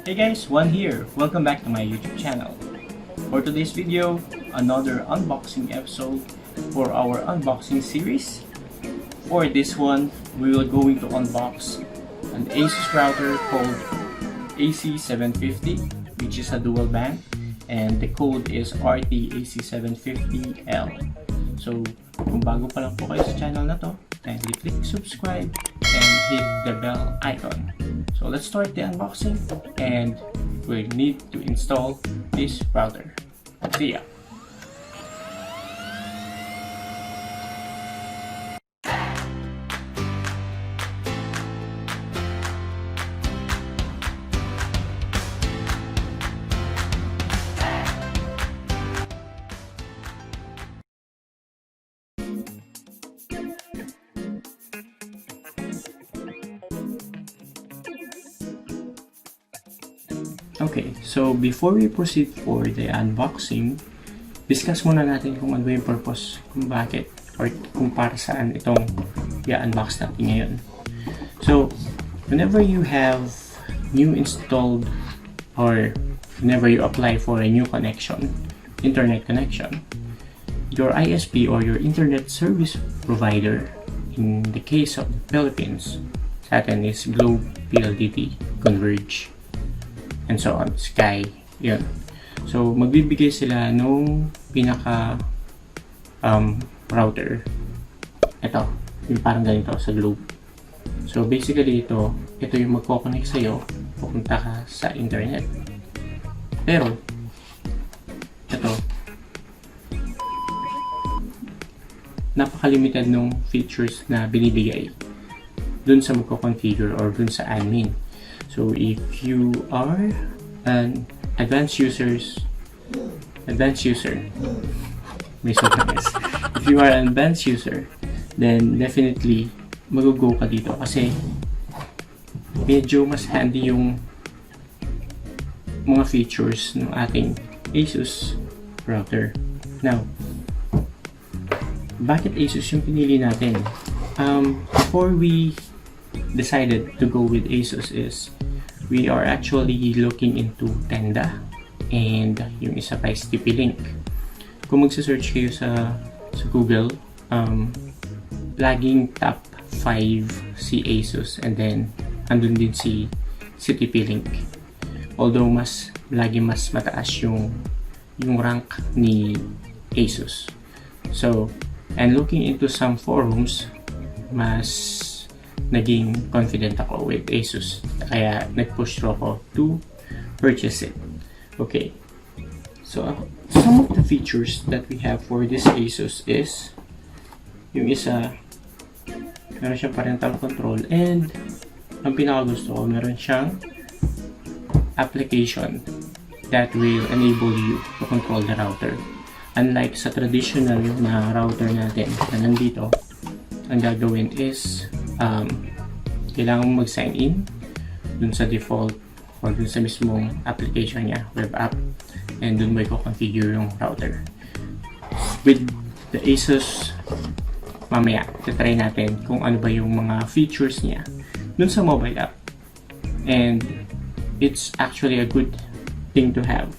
Hey guys, Juan here. Welcome back to my YouTube channel. For today's video, another unboxing episode for our unboxing series. For this one, we will going to unbox an ASUS router called AC750, which is a dual band, and the code is RT-AC750L. So, kung bago pa lang po kayo sa channel na to, kindly click subscribe and hit the bell icon. So let's start the unboxing, and we need to install this router. See ya! Okay, so before we proceed for the unboxing, discuss muna natin kung ano yung purpose, kung bakit, or kung para saan itong i-unbox natin ngayon. So, whenever you have new installed or whenever you apply for a new connection, internet connection, your ISP or your internet service provider, in the case of the Philippines, sa atin is Globe, PLDT, Converge, and so on, Sky, yun. So, magbibigay sila nung pinaka router. Ito, yung parang ganito sa Globe. So, basically ito yung magkoconnect sa'yo, pupunta ka sa internet. Pero, ito, napaka-limited nung features na binibigay dun sa magko-configure or dun sa admin. So if you are an advanced user, may sobrang S. If you are an advanced user, then definitely mag-go ka dito kasi medyo mas handy yung mga features ng ating ASUS router. Now, bakit ASUS yung pinili natin? Before we decided to go with ASUS is we are actually looking into Tenda and yung isa pa is TP-Link. Kung magsa-search kayo sa Google, laging top 5 si ASUS, and then andun din si TP-Link. Although lagi mas mataas yung rank ni ASUS. So, and looking into some forums, mas naging confident ako with ASUS. Kaya nag-push through ako to purchase it. Okay. So, some of the features that we have for this ASUS is yung isa, meron siyang parental control, and ang pinakagusto ko, meron siyang application that will enable you to control the router. Unlike sa traditional na router natin na nandito, ang gagawin is kailangan mo mag-sign in dun sa default or dun sa mismong application niya, web app, and dun mo i-configure yung router. With the ASUS, mamaya try natin kung ano ba yung mga features niya dun sa mobile app, and it's actually a good thing to have,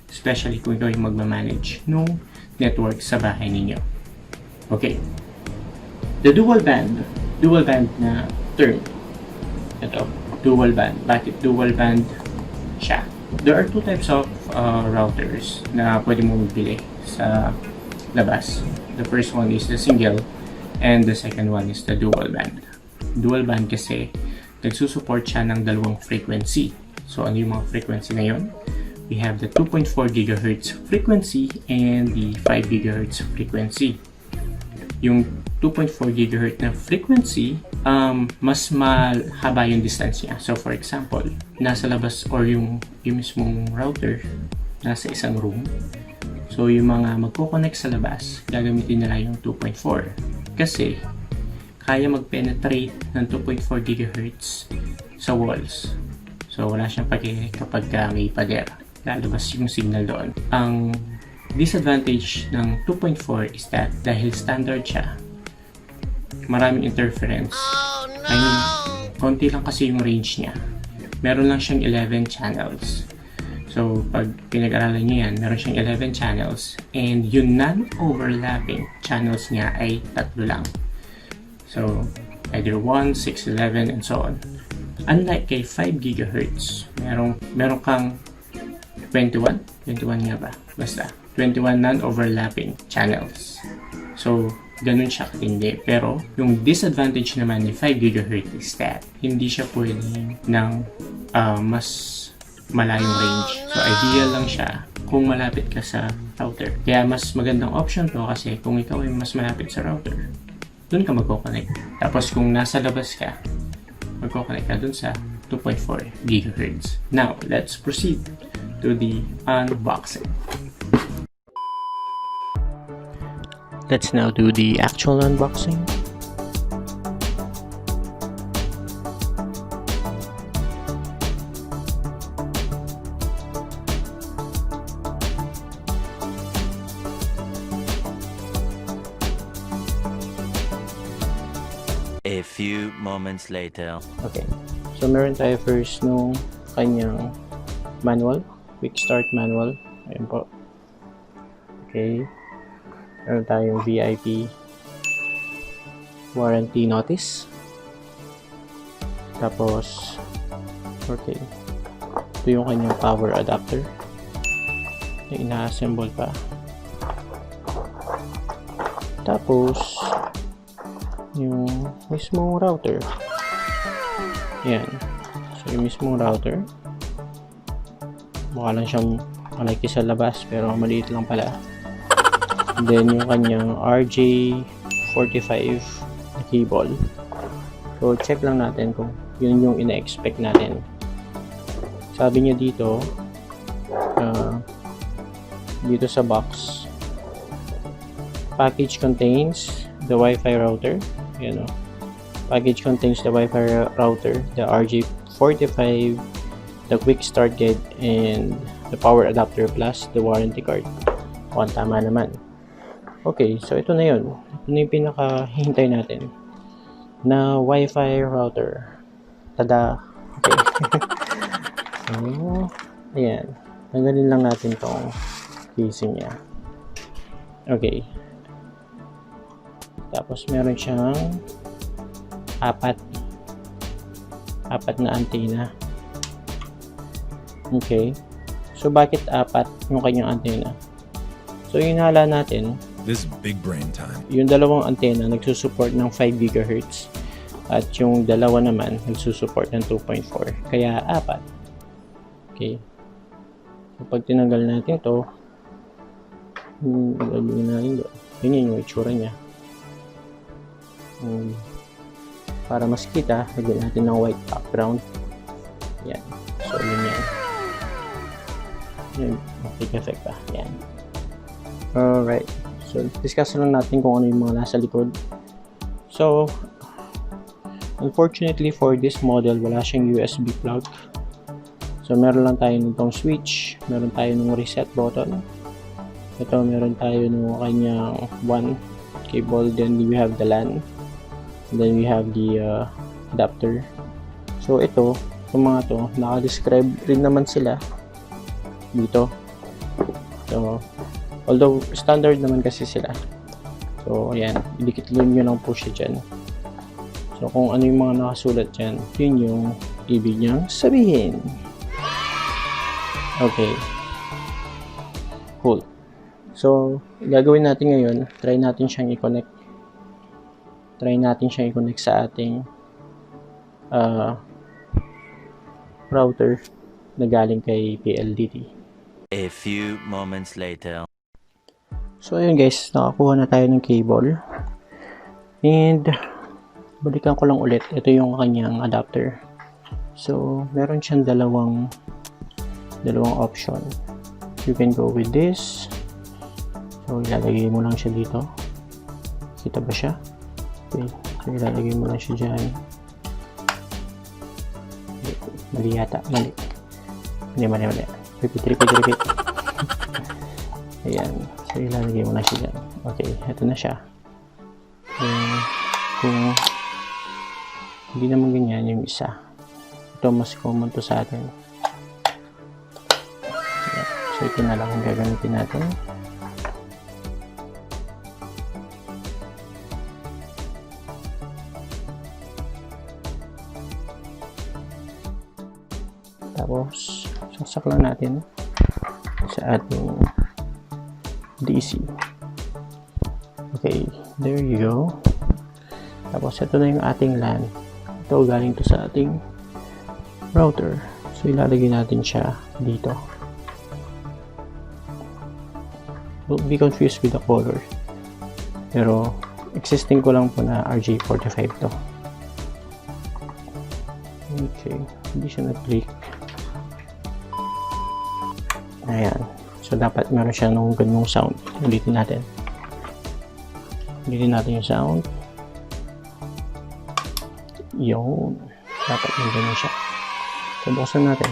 especially kung ikaw yung magmamanage ng network sa bahay ninyo. Okay, the dual band na term. Ito, dual band. Bakit dual band siya? There are two types of routers na pwede mo mabili sa labas. The first one is the single, and the second one is the dual band. Dual band kasi nagsusupport siya ng dalawang frequency. So, ano yung mga frequency na yun? We have the 2.4 GHz frequency and the 5 GHz frequency. Yung 2.4 GHz na frequency, mas mahaba yung distance niya. So, for example, nasa labas or yung mismong router, nasa isang room. So, yung mga magko-connect sa labas, gagamitin nila yung 2.4. Kasi, kaya mag-penetrate ng 2.4 GHz sa walls. So, wala siyang pake kapag may pader. Lalabas yung signal doon. Ang disadvantage ng 2.4 is that dahil standard siya, maraming interference. I mean, konti lang kasi yung range niya. meron lang siyang 11 channels. So, pag pinag-aralan nyo yan, meron siyang 11 channels. And yung non-overlapping channels niya ay 3 lang. So, either 1, 6, 11, and so on. Unlike kay 5 GHz, meron kang 21 nga ba? Basta, 21 non-overlapping channels. So, ganun siya katindi. Pero, yung disadvantage naman ni 5 GHz is that hindi siya pwedeng ng mas malayong range. So, ideal lang siya kung malapit ka sa router. Kaya, mas magandang option to kasi kung ikaw ay mas malapit sa router, dun ka magko-connect. Tapos, kung nasa labas ka, magko-connect ka dun sa 2.4 GHz. Now, let's proceed to the unboxing. Let's now do the actual unboxing. A few moments later. Okay. So, meron tayo first nung kanyang manual. Quick start manual. Ayan po. Okay. Meron tayong VIP warranty notice. Tapos, okay. Ito yung kanyang power adapter. Ina-assemble pa. Tapos, yung mismong router. Yan. So, yung mismong router. Mukha lang siyang malaki sa labas, pero maliit lang pala. And then, yung kanyang RJ45 na cable. So, check lang natin kung yun yung ina-expect natin. Sabi niya dito, dito sa box, package contains the Wi-Fi router. You know, package contains the Wi-Fi router, the RJ45, the quick start guide, and the power adapter plus the warranty card. O, tama naman. Okay, so ito na yun. Ito na yung pinakahihintay natin na Wi-Fi router. Tada! Okay. So, ayan. Tanggalin lang natin tong casing niya. Okay. Tapos meron siyang apat na antena. Okay. So, bakit apat yung kanyang antena? So, yung hinala natin, this big brain time. Yung dalawang antena nagsusupport ng 5 GHz at yung dalawa naman nagsusupport ng 2.4. Kaya apat. Okay. So, pag tinanggal natin to, gagawin natin doon. Yun yung itsura niya. Para mas kita, lagyan natin ng white background. Yan. So, yun yan. Yun. Make effect pa. Yan. Alright. So, discuss lang natin kung ano yung mga nasa likod. So, unfortunately for this model, wala siyang USB plug. So, meron lang tayo nitong switch. Meron tayo ng reset button. Ito, meron tayo ng kanyang one cable. Then, we have the LAN. And then, we have the adapter. So, ito, itong mga to, naka-describe rin naman sila dito. So, although, standard naman kasi sila. So, ayan. Idikit nyo lang po siya dyan. So, kung ano yung mga nakasulat dyan, yun yung ibig niyang sabihin. Okay. Cool. So, gagawin natin ngayon, try natin siyang i-connect. Try natin siyang i-connect sa ating router na galing kay PLDT. A few moments later. So, ayun guys, nakakuha na tayo ng cable. And, balikan ko lang ulit. Ito yung kanyang adapter. So, meron siyang dalawang option. You can go with this. So, ilalagay mo lang siya dito. Kita ba siya? Okay. So, ilalagay mo lang siya dyan. Mali yata. Mali. Mali. Repeat. Ayan. So, ilalagay mo na siya dyan. Okay, ito na siya. Kung hindi naman ganyan yung isa. ito mas common to sa atin. So ito na lang ang gagamitin natin. Tapos saksak lang natin sa ating DC. Okay, there you go. Tapos ito na yung ating LAN. Ito galing to sa ating router. So ilalagay natin siya dito. Don't be confused with the color. Pero existing ko lang po na RJ45 to. Okay, hindi siya nag-click. Ayan. So dapat meron siya nung ganung sound. Ulitin natin. Ulitin natin yung sound. Yun. Dapat yung ganun siya. So buksan natin.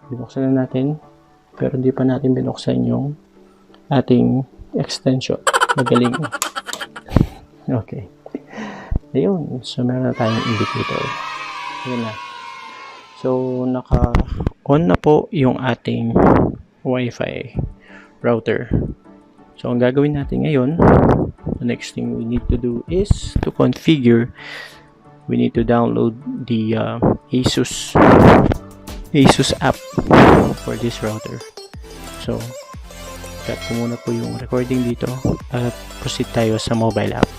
Binuksan na natin. Pero hindi pa natin binuksan yung ating extension. Magaling. Okay. Ayun. So meron na tayong indicator. Ayan na. So naka-on na po yung ating WiFi router. So ang gagawin natin ngayon, the next thing we need to do is to configure. We need to download the ASUS app for this router. So cut ko muna po yung recording dito at proceed tayo sa mobile app.